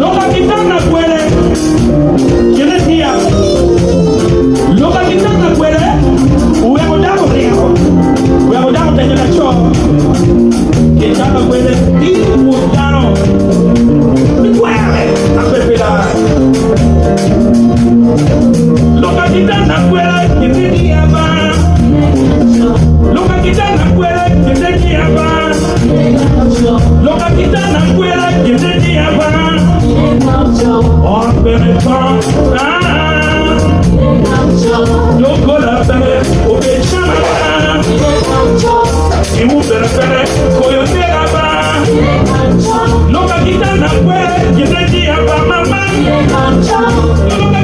Loka kitana kwele kile tia loka kitana kwele uwe modamo rio uwe modamo tenye na cho kitana kwele di mutano kwele apepela loka kitana kwele kile tia ba loka kitana kwele kile tia ba loka kitana kwele kile tia ba on permettant Loko la pere, obe chama Imu pere pere, koyote la ba Loka kita na kwe, kite ki apa mama Loka